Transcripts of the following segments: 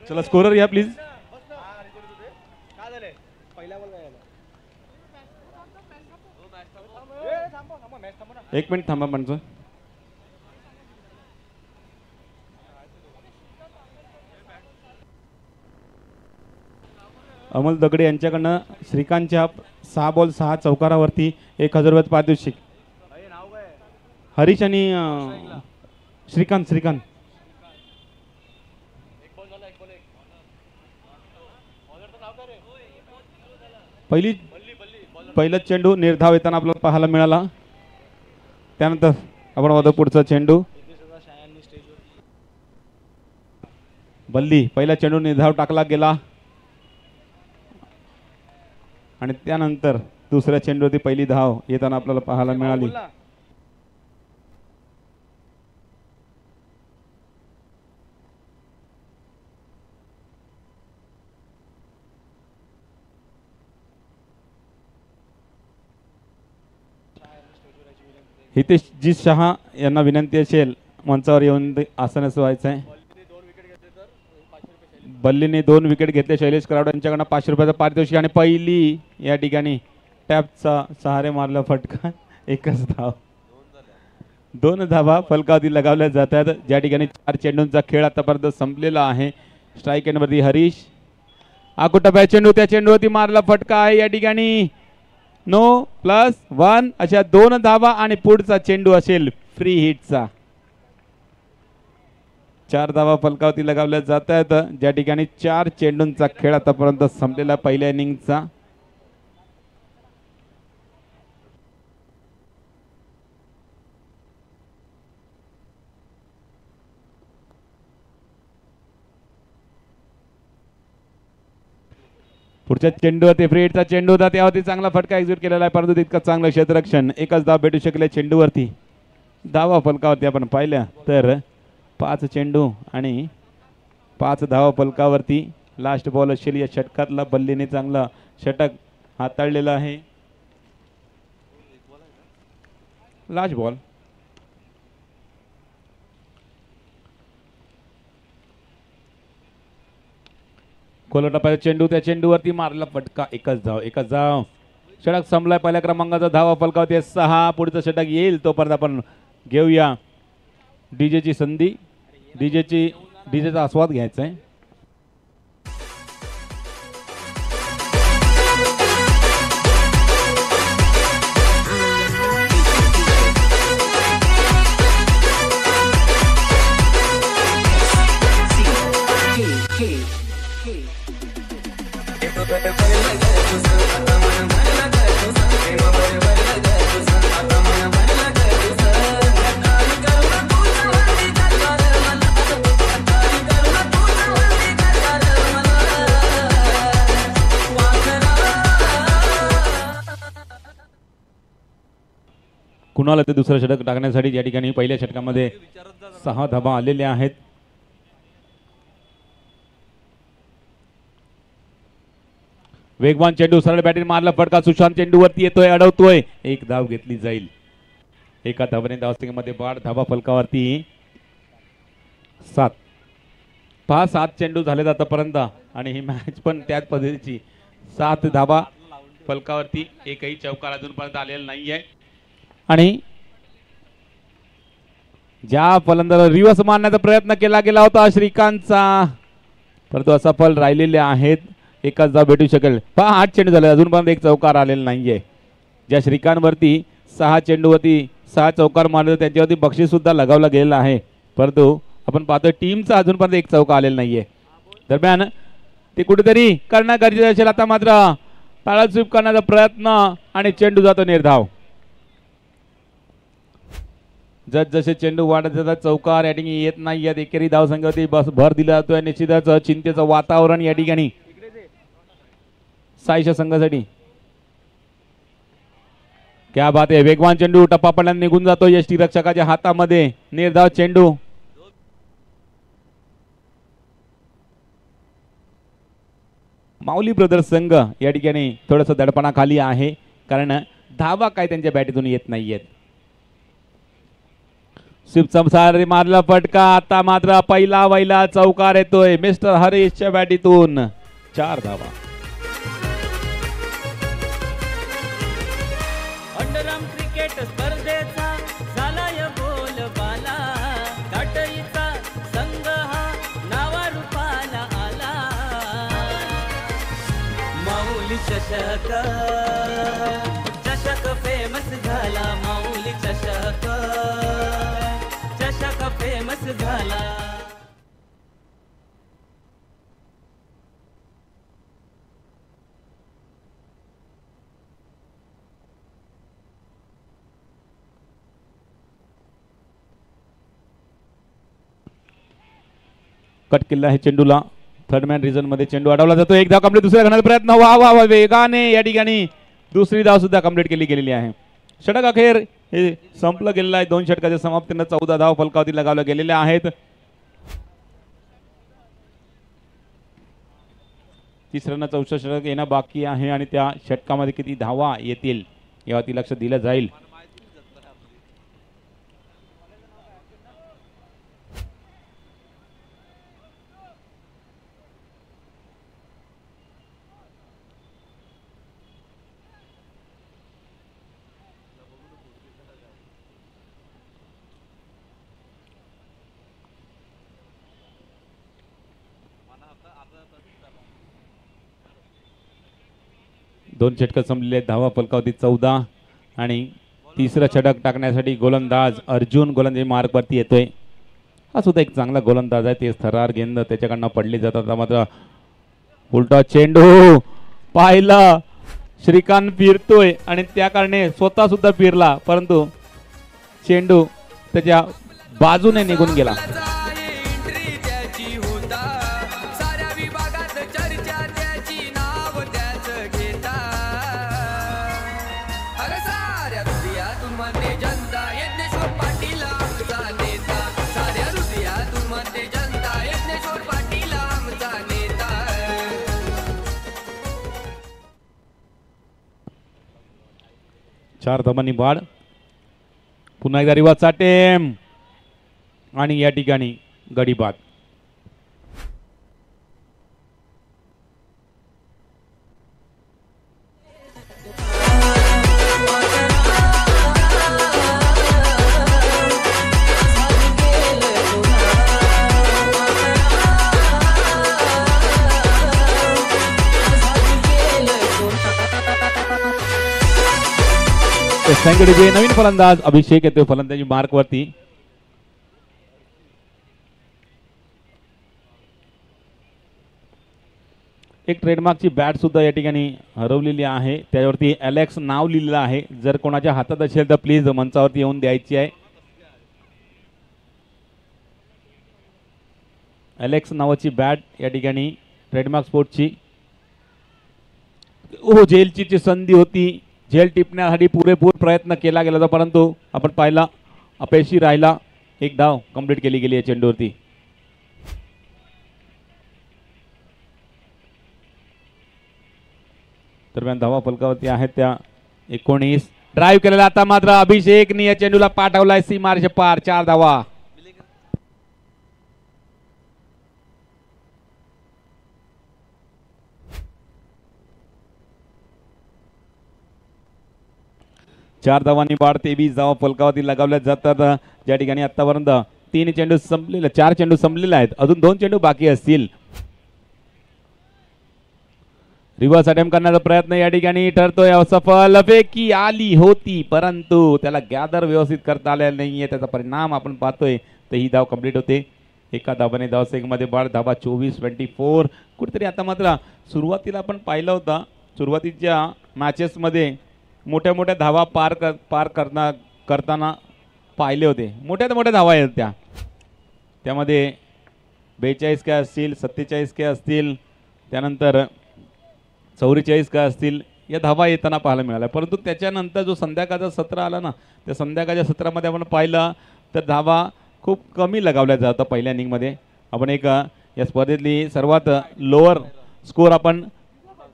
चला स्कोरर या प्लीज. एक मिनिट थांबा म्हणजे अमोल दगडे यांच्याकडनं श्रीकांतच्या 6 बॉल 6 चौकारावरती 1000 रुपयात पारितोषिक. हरीश आणि श्रीकांत पहिला चेंडू निर्धाव येताना आपल्याला पाहायला मिळाला. त्यानंतर आपण वाद पुढचा चेंडू. बल्ली पहिला चेंडू निर्धाव टाकला गेला आणि त्यानंतर दुसऱ्या चेंडूवरती पहिली धाव येताना आपल्याला पाहायला मिळाली. हितेशजी शहा यांना विनंती असेल मंचावर येऊन आसनास व्हायचं आहे. बल्लीने 2 विकेट घेतले. शैलेश कराड यांच्याकडनं 500 रुपयाचा पारितोषिक आणि पहिली या ठिकाणी टॅपचा सहारे मारला फटका. एकच धाव. 2 धावा फलकावरती लगावल्या जातात. ज्या ठिकाणी 4 चेंडूंचा खेळ आतापर्यंत संपलेला आहे. स्ट्राईक एंडवरती हरीश. आकुटा चेंडू त्या चेंडूवरती मारला फटका आहे. या ठिकाणी +1 अशा 2 धावा आणि पुढचा चेंडू असेल फ्री हिटचा. 4 धावा फलकावरती लगावल्या जात आहेत. ज्या ठिकाणी 4 चेंडूंचा खेळ आतापर्यंत संपलेला पहिल्या इनिंगचा. पुढच्या चेंडूवरती फ्री हिटचा चेंडू होता. त्यावरती चांगला फटका एक्झिक्यूट केलेला आहे परंतु तितकं चांगलं क्षेत्ररक्षण. एकच धाव भेटू शकले चेंडूवरती. धावा फलकावरती आपण पाहिल्या तर 5 चेंडू आणि 5 धावा फलकावरती. लास्ट बॉल असेल या षटकातला. बल्लीने चांगला षटक हाताळलेला आहे. Last ball. कोलटापायचा चेंडू त्या चेंडूवरती मारला फटका. एकच धाव. षटक संपलाय. पहिल्या क्रमांकाचा धावा फलकावरती 6. पुढचं षटक येईल तोपर्यंत आपण घेऊया डीजेची संधी. डीजेचा आस्वाद घ्यायचा आहे. कुणाला ते दुसरं षटक टाकण्यासाठी या ठिकाणी पहिल्या षटकामध्ये 6 धावा आलेल्या आहेत. वेगवान चेंडू सरळ बॅटिंग मारला फटका. सुशांत चेंडूवरती येतोय अडवतोय. 1 धाव घेतली जाईल. एका धावाने धावसंख्येमध्ये वाढ. धावा फलकावरती 7. 7 चेंडू झाले आतापर्यंत आणि ही मॅच पण त्याच पद्धतीची. 7 धावा फलकावरती. एकही चौकार अजूनपर्यंत आलेला नाहीये आणि ज्या फलंदाजाला रिवर्स मारण्याचा प्रयत्न केला गेला होता श्रीकांतचा परंतु असफल राहिलेले आहेत. एकच धाव भेटू शकेल. 8 चेंडू झाले अजूनपर्यंत एक चौकार आलेला नाहीये. ज्या श्रीकांतवरती 6 चेंडूवरती 6 चौकार मारले त्यांच्यावरती बक्षीस सुद्धा लगावला गेलेला आहे परंतु आपण पाहतोय टीमचा अजूनपर्यंत एक चौका आलेला नाहीये. दरम्यान ते कुठेतरी करणं गरजेचं असेल. आता मात्र ताळा स्वीप करण्याचा प्रयत्न आणि चेंडू जातो निर्धाव. जसे चेंडू वाढत जातात चौकार या ठिकाणी येत नाही आहेत. एकेरी धावसंख्येवरती भर दिला जातोय. निश्चितच चिंतेचं वातावरण या ठिकाणी साईच्या संघासाठी. क्या बात आहे. वेगवान चेंडू टप्पा पडल्याने निघून जातो यष्टीरक्षकाच्या हातामध्ये. निर्धाव चेंडू. माऊली ब्रदर्स संघ या ठिकाणी थोडंसं दडपणाखाली आहे कारण धावा काय त्यांच्या बॅटीतून येत नाहीयेत. शिवसंसारी मारला फटका. आता मात्र पहिला वैला चौकार येतोय मिस्टर हरीशच्या बॅटीतून. 4 धावा. अंडरआर्म क्रिकेट स्पर्धेचा झालाय बोलबाला. काटईचा संघ हा नावा रूपाला आला. माऊली चषक चषक फेमस झाला. माऊली चषक चषक फेमस झाला. कट केला आहे चेंडूला. थर्ड मॅन रिझन मध्ये चेंडू अडवला जातो. एक धाव कंप्लीट. दुसऱ्या घणाचा प्रयत्न. वा वा वा वेगाने या ठिकाणी दुसरी धाव सुद्धा कंप्लीट केली गेलेली आहे. षटक अखेर हे संपलं गेलेलं आहे. 2 षटकाच्या समाप्तीनं 14 धाव फलकावती लगावल्या गेलेल्या आहेत. तिसऱ्यांना 64 षटक येणं बाकी आहे आणि त्या षटकामध्ये किती धावा येतील यावरती लक्ष दिलं जाईल. दोन षटक संपलेले आहेत. धावा फलकावती 14 आणि तिसरं षटक टाकण्यासाठी गोलंदाज अर्जुन गोलंदाजी मार्गवरती येतोय. हा सुद्धा एक चांगला गोलंदाज आहे. ते थरार गेंद त्याच्याकडनं पडली जातात. मात्र उलटा चेंडू पाहिला. श्रीकांत फिरतोय आणि त्या कारणे स्वतः सुद्धा फिरला परंतु चेंडू त्याच्या बाजूने निघून गेला. चार धावांनी बाद. पुन्हा एकदा रिवाजचा टेम आणि या ठिकाणी गडी बाद. संघटनेचे नवीन फलंदाज अभिषेक येतोय फलंदाजी मार्कवरती. एक ट्रेडमार्कची बॅट सुद्धा या ठिकाणी हरवलेली आहे. त्यावरती अलेक्स नाव लिहिलेलं आहे. जर कोणाच्या हातात असेल तर प्लीज मंचावरती येऊन द्यायची आहे. अलेक्स नावाची बॅट या ठिकाणी ट्रेडमार्क स्पोर्टची. जेलची संधी होती. झेल टिपण्यासाठी पुरेपूर प्रयत्न केला गेला होता परंतु आपण पाहिला अपयशी राहिला. एक धाव कंप्लीट केली गेली आहे चेंडूवरती. दरम्यान धावा फलकावरती आहेत त्या 19. ड्राईव्ह केलेला आता मात्र अभिषेकने या चेंडूला पाठवलाय सीमारेषे पार. 4 धावा. चार धावांनी बाद. 23 धावा फलकावरती लगावल्या जातात. ज्या ठिकाणी आतापर्यंत 3 चेंडू संपलेले 4 चेंडू संपलेले आहेत. अजून 2 चेंडू बाकी असतील. रिव्हर्स अटेम्प्ट करण्याचा प्रयत्न या ठिकाणी ठरतोय असफल. फेकी आली होती परंतु त्याला गॅदर व्यवस्थित करता आलेला नाहीये. त्याचा परिणाम आपण पाहतोय. तर ही धाव कंप्लीट होते. एका धावाने धावसंख्येमध्ये बाद. धावा 24-24. कुठेतरी आता मात्र सुरुवातीला आपण पाहिलं होतं सुरुवातीच्या मॅचेसमध्ये मोठ्या मोठ्या धावा पार करताना पाहिले होते. मोठ्या धावा आहेत त्यामध्ये 42 काय असतील 47 काय असतील त्यानंतर 44 काय असतील या धावा येताना पाहायला मिळाल्या. परंतु त्याच्यानंतर जो संध्याकाळचा सत्र आला ना त्या संध्याकाळच्या सत्रामध्ये आपण पाहिलं तर धावा खूप कमी लगावल्या जातात. पहिल्या इनिंगमध्ये आपण एक या स्पर्धेतली सर्वात लोअर स्कोर आपण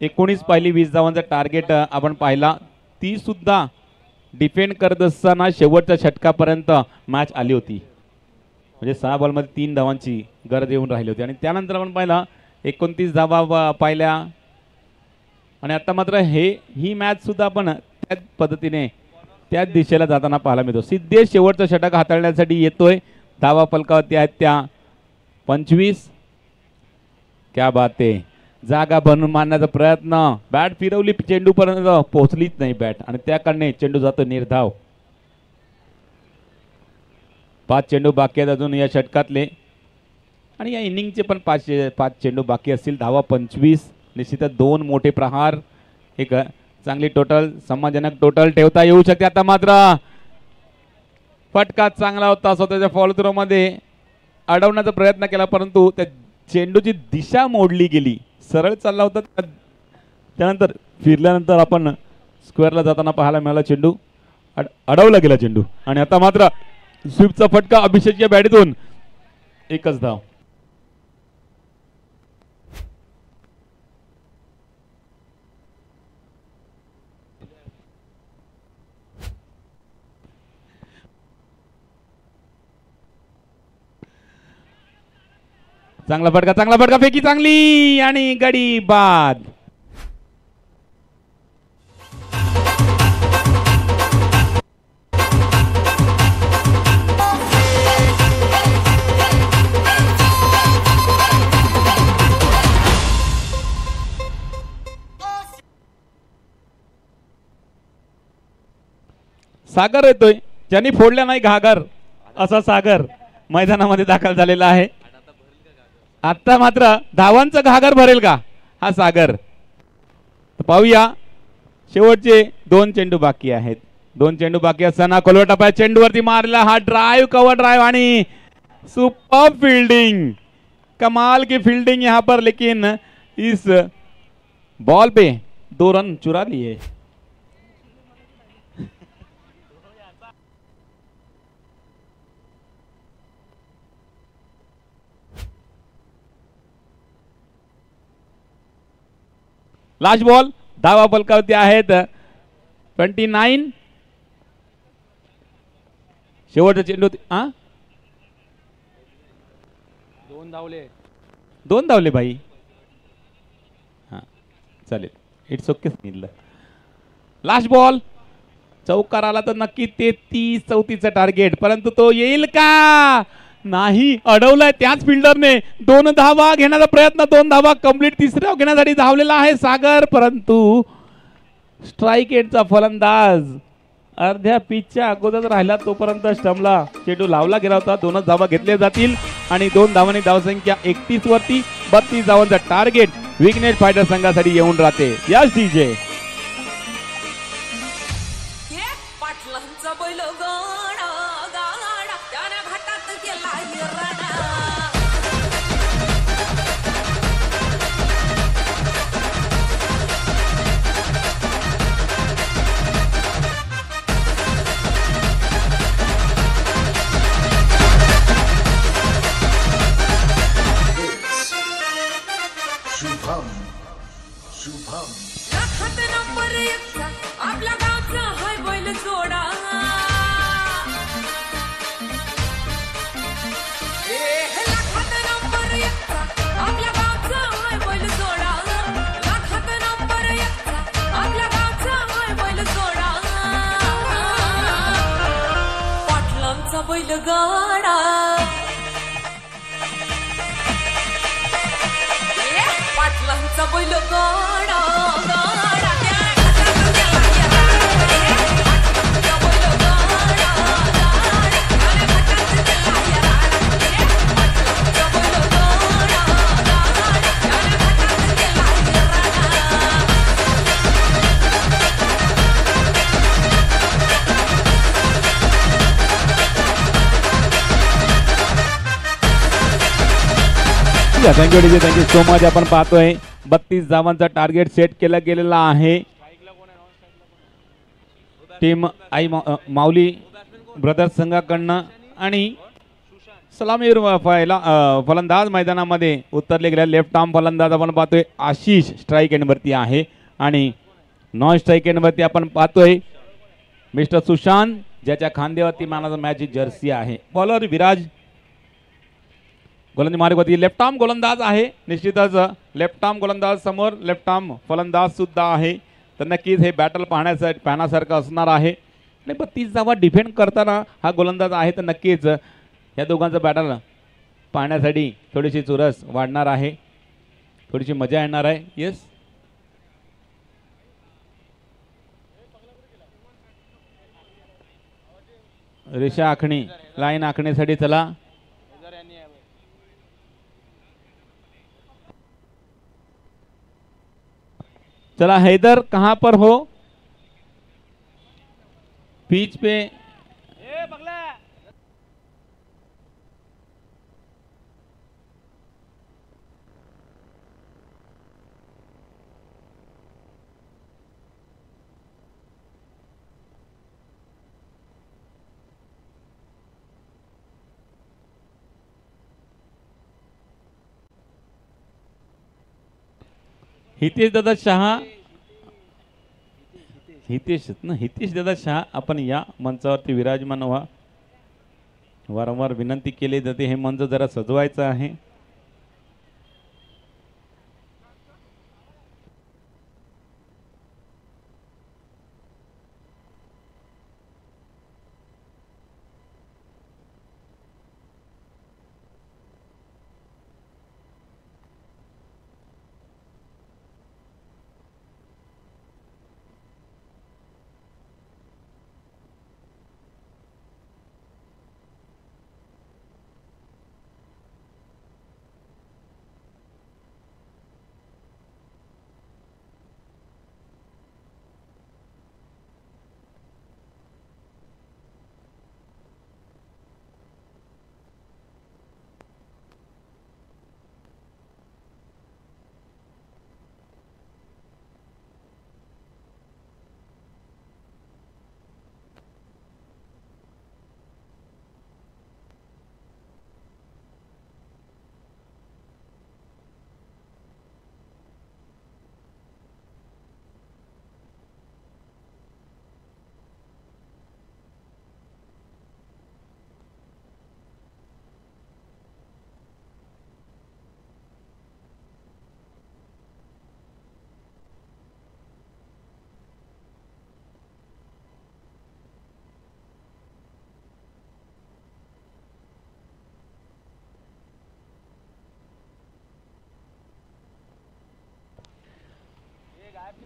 19 पाहिली. 20 धावांचा टार्गेट आपण पाहिला. ती सुद्धा डिफेंड करत असताना शेवटच्या षटकापर्यंत मॅच आली होती. म्हणजे 6 बॉलमध्ये 3 धावांची गरज येऊन राहिली होती आणि त्यानंतर आपण पाहिला 29 धावा पाहिल्या आणि आता मात्र ही मॅच सुद्धा आपण त्याच पद्धतीने त्याच दिशेला जाताना पाहायला मिळतो. सिद्धेश शेवटचा षटक हाताळण्यासाठी येतोय. धावा फलकावरती आहेत त्या 25. क्या बात आहे. जागा बनवून मारण्याचा प्रयत्न, बॅट फिरवली, चेंडू पर्यंत पोहोचलीच नाही बॅट आणि त्या कारणे चेंडू जातो निर्धाव. 5 चेंडू बाकी आहेत अजून या षटकातले आणि या इनिंगचे पण 5 चेंडू बाकी असतील. धावा 25. निश्चितच 2 मोठे प्रहार, एक चांगली टोटल, सम्मानजनक टोटल ठेवता येऊ शकते. आता मात्र फटका चांगला होता. स्वतःच्या फॉलो थ्रो मध्ये अडवण्याचा प्रयत्न केला परंतु त्या चेंडूची दिशा मोडली गेली. सरळ चालला होता त्यानंतर फिरल्यानंतर आपण स्क्वेअरला जाताना पाहायला मिळाला चेंडू अडवला गेला चेंडू आणि आता मात्र स्वीपचा फटका अभिषेकच्या बॅटीतून. एकच धाव. चांगला फटका फेकी चांगली आणि गडी बाद. सागर येतोय, ज्यांनी फोडल्या नाही घागर असा सागर मैदानामध्ये दाखल झालेला आहे. आता मात्र धावांचा घागर भरेल का हा सागर. पाहूया. शेवटचे 2 चेंडू बाकी आहेत. 2 चेंडू बाकी असताना कोलवर टप्प्यात चेंडूवरती मारला हा ड्राइव, कवर ड्राइव आणि सुपर फील्डिंग. कमाल की फील्डिंग यहाँ पर, लेकिन इस बॉल पे 2 रन चुरा लिए. Last ball. धावा फलकावरती आहेत 29. शेवटचा चेंडू 2 धावले भाई. हा चालेल, इट्स ओके. Last ball. चौकार आला तर नक्की 33-34चं टार्गेट, परंतु तो येईल का नाही. अडवलाय त्याच फिल्डरने. 2 धावा घेण्याचा प्रयत्न, 2 धावा कंप्लीट. तिसऱ्या घेण्यासाठी धावलेला आहे सागर, परंतु स्ट्राइक एंडचा फलंदाज अर्ध्या पिचच्या अगोदर राहिला तोपर्यंत स्टंपला चेंडू लावला गेला होता. 2 धावा घेतल्या जातील आणि 2 धावांनी धावसंख्या 31 वरती. 32 धावांचा टार्गेट विघ्नेश फायटर संघासाठी येऊन राहते. Yes DJ. आपल्या गावचा हाय बैल जोडा. आपल्या गावचा हाय बैल जोडा. लाखात नंबर 1 आपल्या गावचा हाय बैल जोडा. पाटलांचा बैल गाडा. पाटलांचा बैल गाडा. Thank you DJ, thank you so much. आपण पाहतोय 32 धावांचा टार्गेट सेट केला गेलेला आहे. टीम आई माऊली ब्रदर्स संघाकडनं आणि सलामीर फलंदाज मैदानामध्ये उतरले गेले. लेफ्ट आर्म फलंदाज आपण पाहतोय आशिष स्ट्राइक एंडवरती आहे आणि नॉन स्ट्राइक एंडवरती आपण पाहतोय मिस्टर सुशांत ज्याच्या खांद्यावरती मॅन मॅचची जर्सी आहे. बॉलर विराज. गोलंदाजी मार्गवरती लेफ्ट आर्म गोलंदाज आहे. निश्चितच लेफ्ट आर्म गोलंदाज समोर लेफ्ट आर्म फलंदाज सुद्धा आहे. तर नक्कीच हे बॅटल पाहण्यासारखं असणार आहे. आणि 32 धावा डिफेंड करताना हा गोलंदाज आहे. तर नक्कीच या दोघांचं बॅटल पाहण्यासाठी थोडीशी चुरस वाढणार आहे. थोडीशी मजा येणार आहे. येस रेषा आखणी लाईन आखणीसाठी चला. चला हैदर कहां पर हो? पिच पे हितेश दादा शहा. हितेश दादा शहा आपण या मंचावरती विराजमान व्हा. वारंवार विनंती केली जाते हे मंच जरा सजवायचं आहे.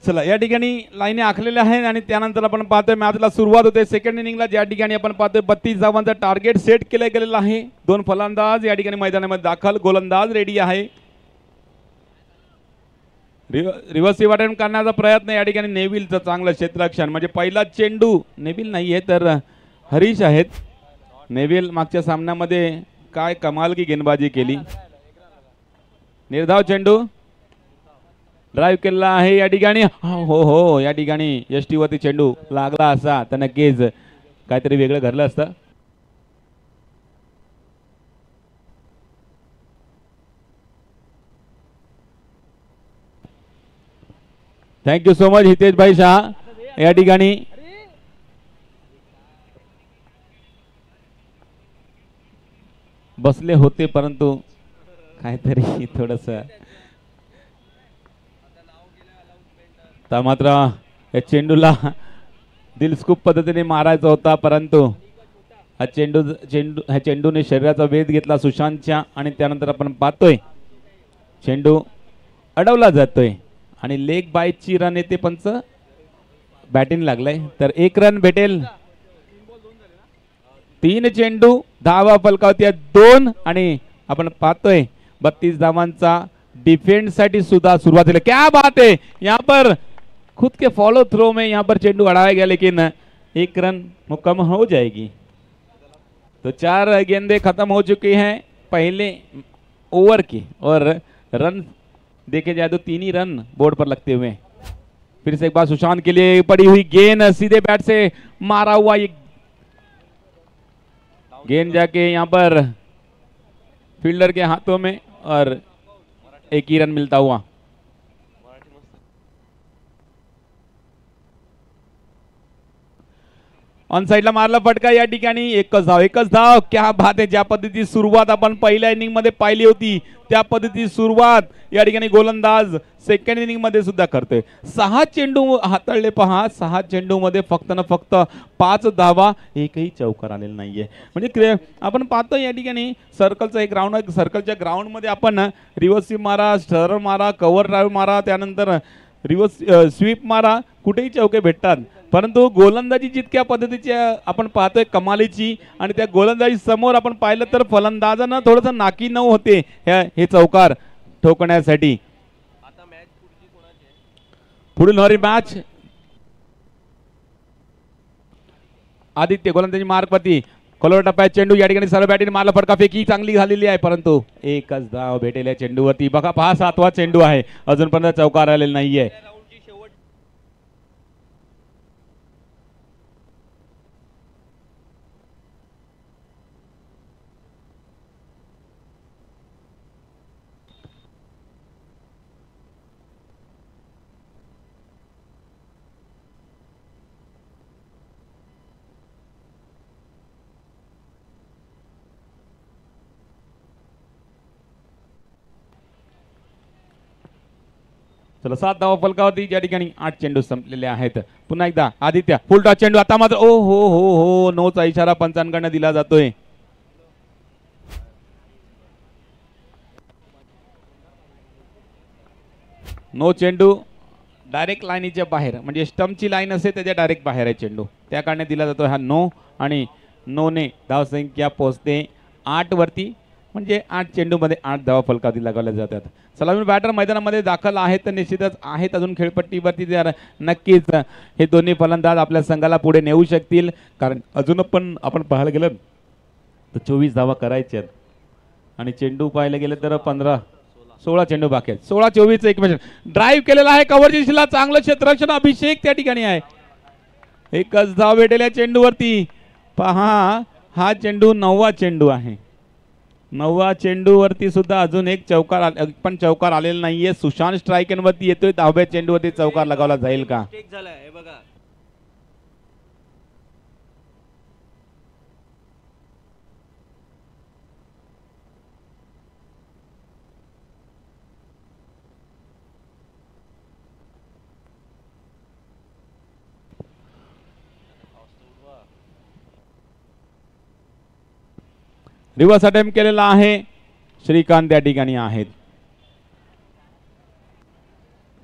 चला या ठिकाणी लाईनी आखलेल्या आहेत आणि त्यानंतर आपण पाहतोय मॅचला सुरुवात होते. सेकंड इनिंगला ज्या ठिकाणी आपण पाहतोय 32 धावांचा टार्गेट सेट केलं गेलेलं आहे. दोन फलंदाज या ठिकाणी मैदानामध्ये दाखल. गोलंदाज रेडी आहे. रिव्हर्स अटेम्प्ट करण्याचा प्रयत्न या ठिकाणी नेव्हिलचं चांगलं क्षेत्ररक्षण म्हणजे पहिला चेंडू नेव्हिल नाहीये तर हरीश आहेत. नेव्हिल मागच्या सामन्यामध्ये काय कमाल की गेंदबाजी केली. निर्धाव चेंडू ड्राइव्ह केला आहे या ठिकाणी. हो या ठिकाणी यष्टीवरती चेंडू लागला असा तर नक्कीच काहीतरी वेगळं घडलं असतं. थँक्यू सो मच हितेश भाई शहा या ठिकाणी बसले होते परंतु काहीतरी थोडस मात्र या चेंडूला दिलस्कूप पद्धतीने मारायचा होता परंतु हा चेंडूने शरीराचा वेध घेतला सुशांतच्या आणि त्यानंतर आपण पाहतोय चेंडू अडवला जातोय आणि लेग बायची रन येते. पंच बॅटिंग लागलाय तर 1 रन भेटेल. 3 चेंडू धावा फलकावती 2 आणि आपण पाहतोय 32 धावांचा डिफेंस साठी सुद्धा सुरुवातीला क्या बात है. यहाँ पर खुद के फॉलो थ्रो में यहाँ पर चेंडू अड़ाया गया लेकिन 1 रन मुकम्मल हो जाएगी. तो 4 गेंदें खत्म हो चुकी हैं पहले ओवर की और रन देखे जाए तो 3 ही रन बोर्ड पर लगते हुए. फिर से एक बार सुशांत के लिए पड़ी हुई गेंद सीधे बैट से मारा हुआ ये गेंद जाके यहाँ पर फील्डर के हाथों में और 1 ही रन मिलता हुआ. ऑन साईडला मारला फटका या ठिकाणी एकच धाव क्या बात आहे. ज्या पद्धतीची सुरुवात आपण पहिल्या इनिंग मध्ये पाहिली होती त्या पद्धतीची सुरुवात या ठिकाणी गोलंदाज सेकंड इनिंग मध्ये सुद्धा करतोय. 6 चेंडू हाताळले पहा. 6 चेंडू मध्ये फक्त ना फक्त 5 धावा, एकही चौकार आलेला नाहीये. म्हणजे आपण पाहतो या ठिकाणी सर्कलचा एक राऊंड, सर्कलच्या ग्राउंड मध्ये आपण रिव्हर्स स्वीप मारा, स्टरर मारा, कव्हर ड्राईव्ह मारा, त्यानंतर रिव्हर्स स्वीप मारा, कुठेही चौके भेटतात. परंतु गोलंदाजी जितक्या पद्धतीची आपण पाहतोय कमालीची, आणि त्या गोलंदाजी समोर आपण पाहिलं तर फलंदाजांना थोडंसं नाकी नऊ होते हे चौकार ठोकण्यासाठी. पुढील होणारी मॅच आदित्य गोलंदाजी मार्कवरती खोलवर टप्प्यात चेंडू या ठिकाणी सरळ बॅटीने मारला फटका, फेकी चांगली झालेली आहे परंतु एकच धाव भेटेल या चेंडूवरती. बघा पहा 7वा चेंडू आहे, अजूनपर्यंत चौकार आलेला नाहीये. चला 7 धावा फलकावरती, ज्या ठिकाणी 8 चेंडू संपलेले आहेत. पुन्हा एकदा आदित्य फुल टॉस चेंडू, आता मात्र ओ हो नोचा इशारा पंचांकडनं दिला जातोय. नो चेंडू डायरेक्ट लाईनीच्या बाहेर, म्हणजे स्टंपची लाईन असते त्याच्या डायरेक्ट बाहेर आहे चेंडू, त्या कारणे दिला जातो हा नो. आणि नोने धावसंख्या पोहोचते 8 वरती, म्हणजे 8 चेंडूमध्ये 8 धावा फलकावरती लगावल्या जातात. सलामी बॅटर मैदानामध्ये दाखल आहेत तर निश्चितच आहेत अजून खेळपट्टीवरती. तर नक्कीच हे दोन्ही फलंदाज आपल्या संघाला पुढे नेऊ शकतील, कारण अजून पण आपण पाहायला गेलं तर 24 धावा करायच्या आहेत आणि चेंडू पाहायला गेले तर 16 चेंडू बाकी आहेत. 16-24 एक मॅच ड्राईव्ह केलेला आहे, कव्हरची दिशेला चांगलं क्षेत्ररक्षण, अभिषेक त्या ठिकाणी आहे. एकच धाव भेटेल या चेंडूवरती. पहा हा चेंडू 9वा चेंडू आहे. 9व्या चेंडूवरती सुद्धा अजून एक चौकार आलेला नाहीये. सुशांत स्ट्रायकनवरती येतोय, 10व्या चेंडूवरती चौकार लगावला जाईल का? रिव्हर्स अटेम्प्ट केलेला आहे, श्रीकांत त्या ठिकाणी आहेत.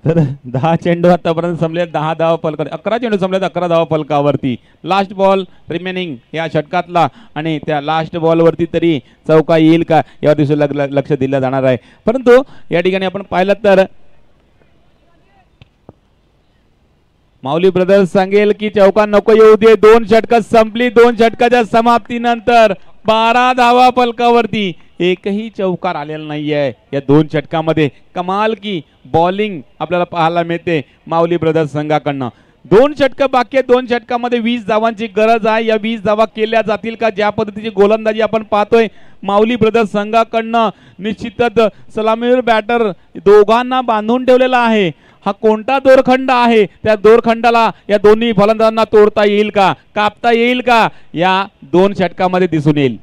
तर 10 चेंडू आतापर्यंत संपले, 10 धावा फलकावर, 11 चेंडू संपले, 11 धावा फलकावरती. लास्ट बॉल रिमेनिंग या षटकातला, आणि त्या लास्ट बॉलवरती तरी चौका येईल का यावर लक्ष दिलं जाणार आहे. परंतु या ठिकाणी आपण पाहिलं तर माऊली ब्रदर्स सांगेल की चौका नको येऊ दे. 2 षटकं संपली, 2 षटकाच्या समाप्तीनंतर 12 धावा फलकावरती, एकही चौकार आलेला नाहीये या 2 षटकामध्ये. कमाल की बॉलिंग आपल्याला पाहायला मिळते माऊली ब्रदर्स संघाकडनं. 2 षटकं बाकी आहेत, 2 षटकामध्ये 20 धावांची गरज आहे. या 20 धावा केल्या जातील का? ज्या पद्धतीची गोलंदाजी आपण पाहतोय माऊली ब्रदर्स संघाकडनं, निश्चितच सलामीवीर बॅटर दोघांना बांधून ठेवलेला आहे. हा कोणता दोरखंड आहे? त्या दोरखंडाला या दोन्ही फलंदाजांना तोडता येईल का, कापता येईल का, या 2 षटकामध्ये दिसून येईल.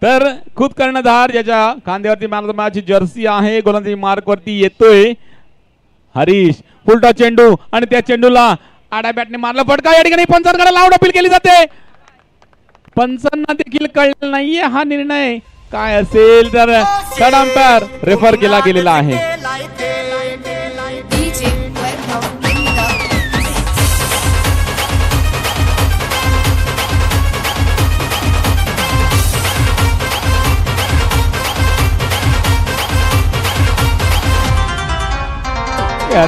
तर खुद कर्णधार ज्याच्या खांद्यावरती man of the match jersey आहे, गोलंदाजी मार्कवरती येतोय हरीश. फुलटॉस चेंडू, आणि त्या चेंडूला आड्या बॅटने मारला फटका. या ठिकाणी पंचांकडे लाऊड अपील केली जाते. पंचांना देखील कळलेला नाहीये हा निर्णय काय असेल, तर थर्ड अंपायर रेफर केला गेलेला आहे.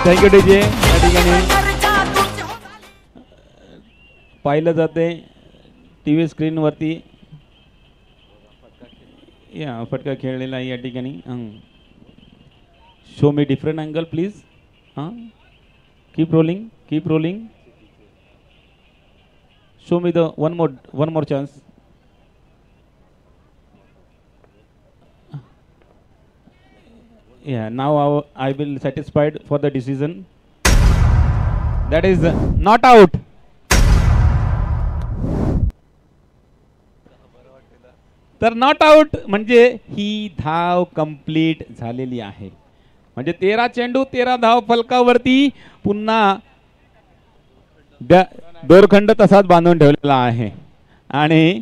Thank you DJ. या ठिकाणी पाहिलं जाते टीव्ही स्क्रीनवरती या फटका खेळलेला आहे. या ठिकाणी show me different angle please. Keep rolling. Show me the one more chance. Yeah, now I will satisfied for the decision. That is not out. तर नॉट आउट म्हणजे ही धाव कंप्लीट झालेली आहे. म्हणजे 13 चेंडू 13 धाव फलकावरती पुन्हा दोरखंड तसाच बांधून ठेवलेला आहे. आणि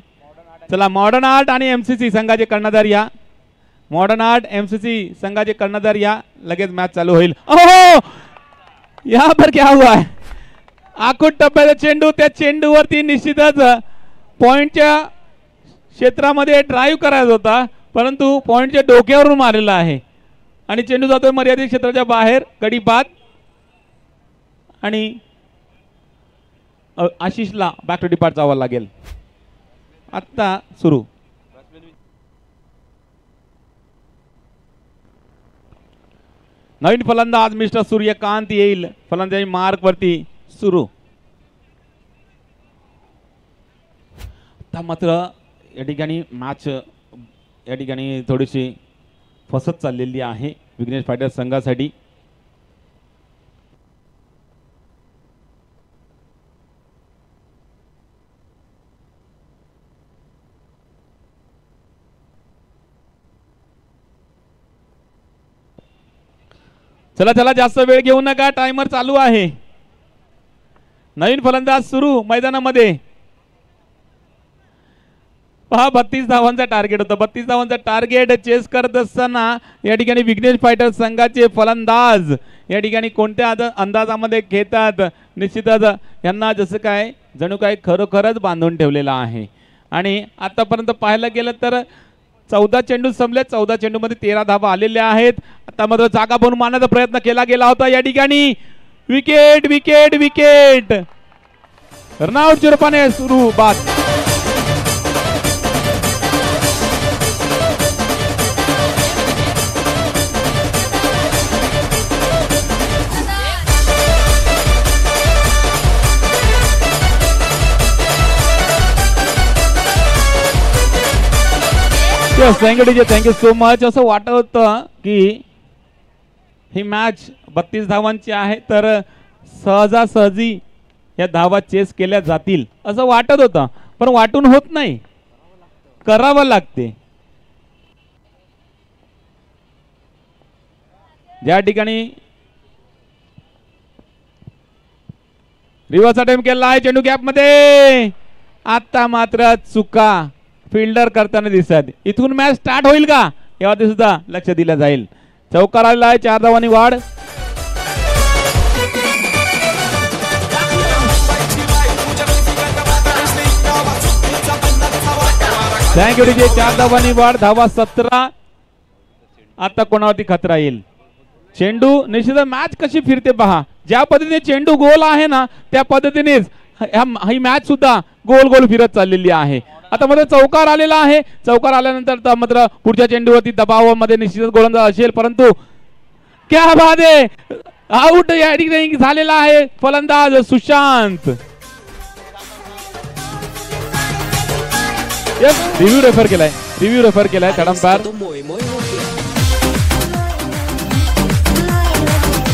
चला मॉडर्न आर्ट आणि एमसीसी संघाचे कर्णधार या. मॉडर्न आर्ट एमसीसी संघाचे कर्णधार या. लगेच मॅच चालू होईल. ओहो यहाँ पर क्या हुआ है. आखूट टप्प्याचा चेंडू त्या चेंडूवरती निश्चितच पॉइंटच्या क्षेत्रामध्ये ड्राईव्ह करायचा होता परंतु पॉइंटच्या डोक्यावरून मारलेला आहे आणि चेंडू जातोय मर्यादित क्षेत्राच्या बाहेर. गडी बाद आणि आशिषला बॅक टू डिपार्ट जावं लागेल. आता सुरू. नवीन फलंदाज मिस्टर सूर्यकांत येईल. फलंदाजी मार्क वरती सुरू. आता मात्र या ठिकाणी मॅच या ठिकाणी थोडीशी फसत चाललेली आहे विघ्नेश फायटर्स संघासाठी. चला चला जास्त वेळ घेऊ नका. टाइमर चालू आहे. नवीन फलंदाज सुरू मैदानामध्ये. पहा 32 धावांचा टार्गेट होता. 32 धावांचा टार्गेट चेस करत असताना या ठिकाणी विघ्नेश फायटर्स संघाचे फलंदाज या ठिकाणी कोणत्या अंदाजामध्ये घेतात. निश्चितच यांना जसं काय जणू काय खरोखरच बांधून ठेवलेला आहे. आणि आतापर्यंत पाहायला गेलं तर 14 चेंडू संपले. 14 चेंडूमध्ये 13 धावा आलेल्या आहेत. आता मात्र जागा बनवून मारण्याचा प्रयत्न केला गेला होता. या ठिकाणी विकेट विकेट विकेट. रनआउटच्या रूपाने सुरू बाद. Thank you so much. असं वाटत होतं की ही मॅच 32 धावांची आहे तर सहजासहजी या धावा चेस केल्या जातील असं वाटत होतं पण वाटून होत नाही. करावं लागते. ज्या ठिकाणी रिव्हर्स अटेम्प्ट केला आहे चेंडू गॅप मध्ये. आता मात्र चुका फिल्डर करताना दिसत. इथून मॅच स्टार्ट होईल का यावरती सुद्धा लक्ष दिलं जाईल. चौकार आलेला आहे. 4 धावांनी वाढ. Thank you DJ. 4 धावांनी वाढ. धावा 17. आता कोणावरती खतरा येईल. चेंडू निश्चित मॅच कशी फिरते पहा. ज्या पद्धतीने चेंडू गोल आहे ना त्या पद्धतीनेच ही मॅच सुद्धा गोल गोल फिरत चाललेली आहे. आता मात्र चौकार आलेला आहे. चौकार आल्यानंतर मात्र पुढच्या चेंडूवरती दबावामध्ये निश्चितच गोलंदाज असेल परंतु क्या बात आहे. आउट या ठिकाणी झालेला आहे फलंदाज सुशांत. रिव्ह्यू रेफर केलाय तडमपार.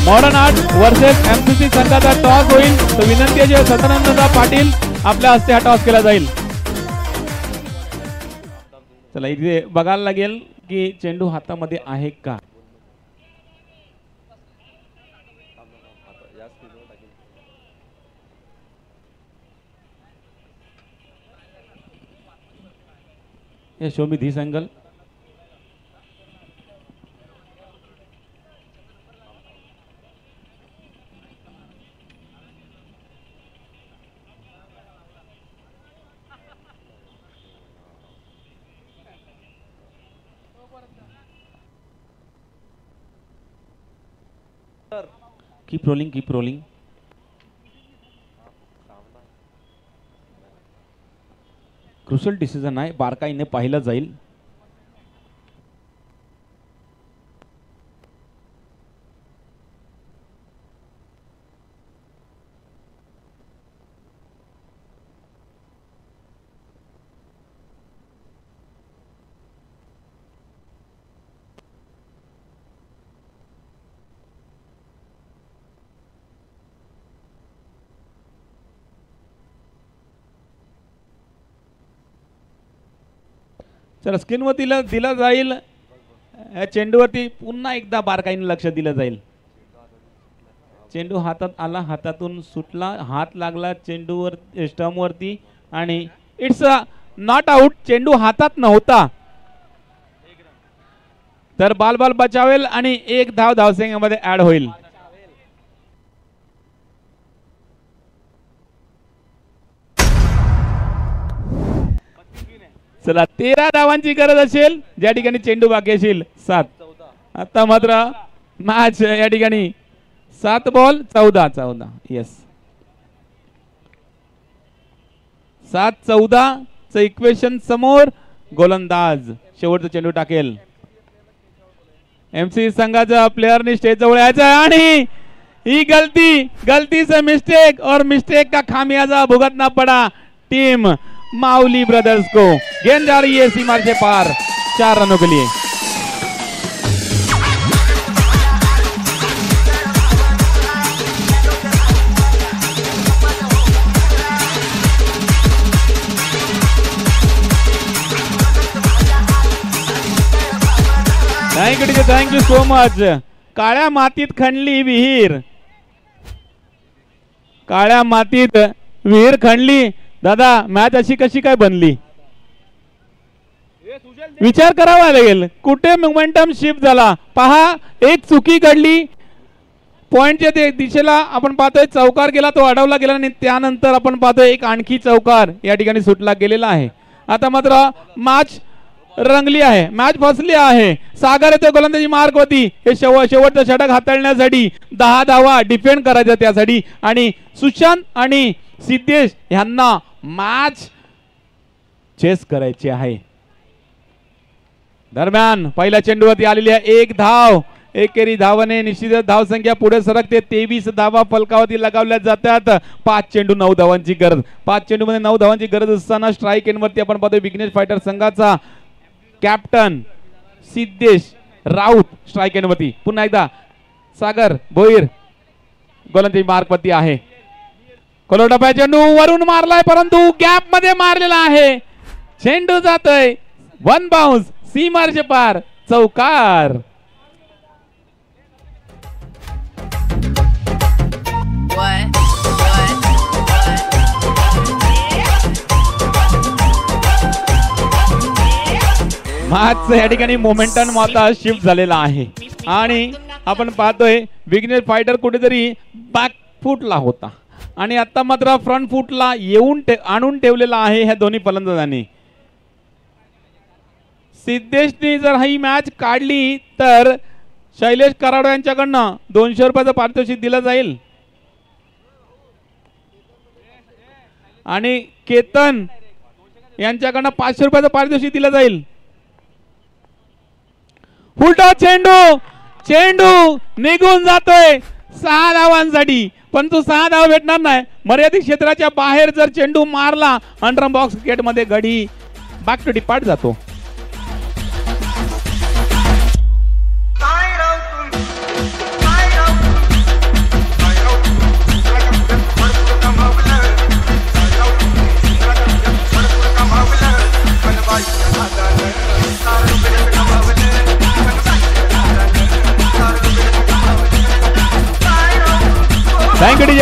मॉडर्न आर्ट वर्सेस एमसीसी संघाचा टॉस होईल. तर विनंती आहे सदानंद पाटील आपल्या हस्ते हा टॉस केला जाईल. चला इथे बघायला लागेल की चेंडू हातामध्ये आहे का. Show me this angle. Keep rolling. Crucial decision आहे. बारकाईने पाहिलं जाईल. तर स्क्रीनवरती दिला जाईल, या चेंडूवरती पुन्हा एकदा बारकाईने लक्ष दिलं जाईल. चेंडू हातात आला, हातातून सुटला, हात लागला चेंडूवर स्टंपवरती आणि इट्स नॉट आउट. चेंडू हातात नव्हता तर बाल बचावेल आणि एक धाव धावसंख्येमध्ये ऍड होईल. चला 13 धावांची गरज असेल, ज्या ठिकाणी चेंडू बाकी असेल 7. आता मात्र मॅच या ठिकाणी 7 बॉल 14. येस, 7-14 च इक्वेशन समोर. गोलंदाज शेवटचा चेंडू टाकेल. एमसी संघाचा प्लेयरनी स्टेज जवळ यायचं आणि ही गलती से मिस्टेक और मिस्टेक का खामियाजा भुगतना पड़ा टीम माउली ब्रदर्स को. गेंद जा रही है सीमा से पार 4 रनों के लिए. Thank you so much. काळ्या मातीत खणली विहीर, काळ्या मातीत विहीर खणली. दादा मॅच अशी कशी काय बनली? विचार करावा लागेल. कुठे मोमेंटम शिफ्ट झाला पहा. एक चुकी घडली, पॉइंटच्या दिशेला आपण पाहतोय चौकार गेला, तो अडवला गेला आणि त्यानंतर आपण पाहतोय एक आणखी चौकार या ठिकाणी सुटला गेलेला आहे. आता मात्र मॅच रंगली आहे, मॅच फसली आहे. सागर येतो गोलंदाजी मार्क होती. हे शेवटचं षटक हाताळण्यासाठी 10 धावा डिफेंड करायच्या त्यासाठी आणि सुशांत आणि सिद्धेश यांना मॅच चेस करायची आहे. दरम्यान पहिल्या चेंडूवरती आलेली आहे 1 धाव. एकेरी धावाने निश्चितच धावसंख्या पुढे सरकते. 23 धावा फलकावरती लगावल्या जातात. 5 चेंडू 9 धावांची गरज. 5 चेंडूमध्ये 9 धावांची गरज असताना स्ट्राईक एंडवरती आपण पाहतोय विघ्नेश फायटर संघाचा कॅप्टन सिद्धेश राऊत स्ट्राईक एंडवरती. पुन्हा एकदा सागर भोईर गोलंदाजी मार्कवरती आहे. कोलोटप्या चेंडू वरून मारलाय परंतु गॅप मध्ये मारलेला आहे. चेंडू जातोय 1 बाउन्स सीमारचे पार. चौकार. मॅच या ठिकाणी मोमेंटम आता शिफ्ट झालेला आहे आणि आपण पाहतोय विघ्नेश फायटर कुठेतरी बॅक फुटला होता आणि आता मात्र फ्रंट फुटला आणून ठेवलेला आहे ह्या दोन्ही फलंदाजांनी. सिद्धेशनी जर ही मॅच काढली तर शैलेश कराड यांच्याकडनं 200 रुपयाचं पारितोषिक दिलं जाईल आणि केतन यांच्याकडनं 500 रुपयाचं पारितोषिक दिलं जाईल. उलटा चेंडू निघून जातोय 6 धावांसाठी, पण तो 6 धाव भेटणार नाही. मर्यादित क्षेत्राच्या बाहेर जर चेंडू मारला अंडर बॉक्स क्रिकेट मध्ये गडी बॅक टू डिपार्ट जातो.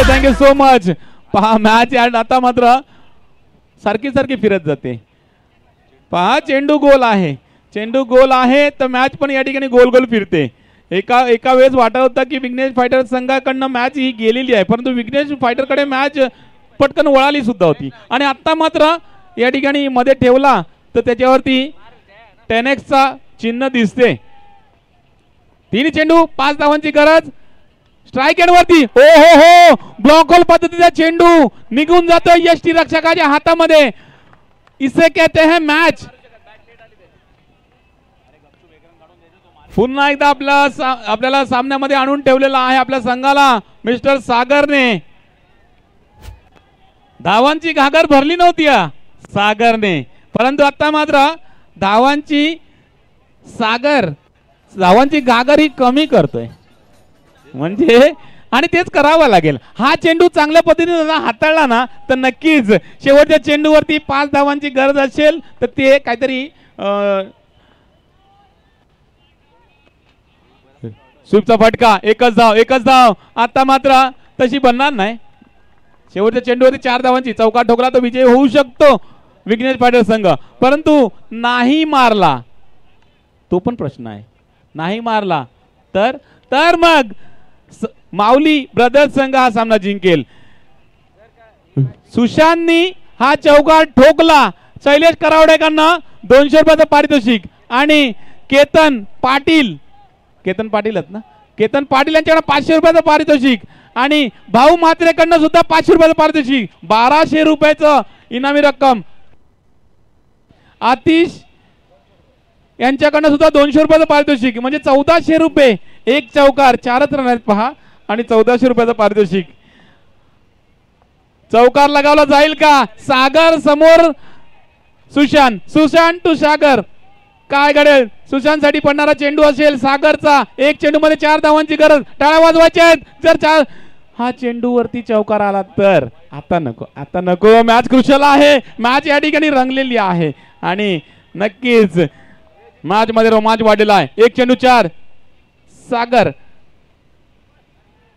Thank you so much. पहा मॅच आता मात्र सारखी फिरत जाते. पहा चेंडू गोल आहे तर मॅच पण या ठिकाणी गोल फिरते. एका वेळेस वाटत होता की विघ्नेश फायटर संघाकडनं मॅच ही गेलेली आहे, परंतु विघ्नेश फायटर कडे मॅच पटकन वळाली सुद्धा होती आणि आता मात्र या ठिकाणी मध्ये ठेवला तर त्याच्यावरती 10x चा चिन्ह दिसते. 3 चेंडू 5 धावांची गरज. स्ट्राईक एंडवरती हो ब्लॉक होल पद्धतीचा चेंडू निघून जातो यष्टी रक्षकाच्या हातामध्ये. इसे कहते हैं मॅच. पुन्हा एकदा आपल्याला सामन्यामध्ये आणून ठेवलेला आहे आपल्या संघाला मिस्टर सागरने. धावांची घागर भरली नव्हती सागरने, परंतु आता मात्र धावांची घागर ही कमी करतोय म्हणजे आणि तेच करावं लागेल. हा चेंडू चांगल्या पद्धतीने हाताळला ना तर नक्कीच शेवटच्या चेंडूवरती 5 धावांची गरज असेल तर ते काहीतरी स्वीपचा फटका, एकच धाव आता मात्र तशी बनणार नाही. शेवटच्या चेंडूवरती 4 धावांची चौकार ठोकला तर विजय होऊ शकतो विघ्नेश पाटील संघ, परंतु नाही मारला तो पण प्रश्न आहे. नाही मारला तर मग माऊली ब्रदर्स संघ हा सामना जिंकेल. सुशांतनी हा चौकार ठोकला. शैलेश करावडेकरांना 200 रुपयाचं पारितोषिक आणि केतन पाटील ना, केतन पाटील यांच्याकडे 500 रुपयाचं पारितोषिक आणि भाऊ म्हात्रेकडनं सुद्धा 500 रुपयाचं पारितोषिक, 1200 रुपयाचं इनामी रक्कम. आतिश यांच्याकडनं सुद्धा 200 रुपयाचं पारितोषिक म्हणजे 1400 रुपये. एक चौकार 4च रन आहेत पहा आणि 1400 रुपयाचं पारितोषिक. चौकार लगावला जाईल का? सागर समोर सुशांत टू सागर, काय घडेल? सुशांत साठी पडणारा चेंडू असेल सागरचा. एक चेंडू मध्ये 4 धावांची गरज, टाळ्या वाजवायच्या आहेत. जर हा चेंडू वरती चौकार आला तर आता नको. मॅच क्रुशल आहे, मॅच या ठिकाणी रंगलेली आहे आणि नक्कीच मॅच मध्ये रोमांच वाढलेला आहे. एक चेंडू 4 सागर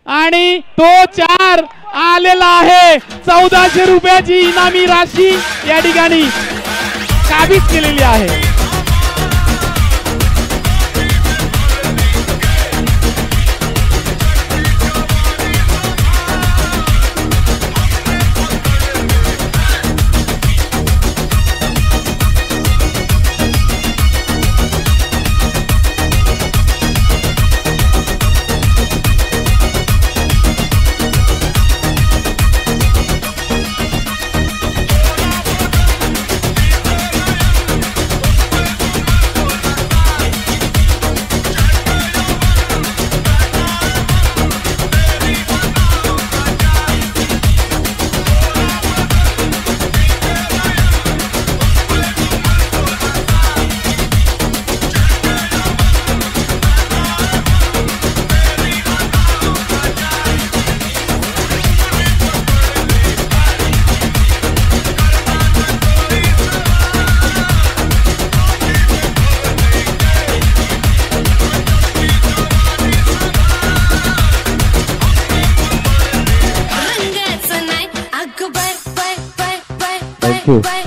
आणि तो 4 आलेला आहे. 1400 रुपयाची इनामी राशी या ठिकाणी काबीज केलेली आहे. Thank you.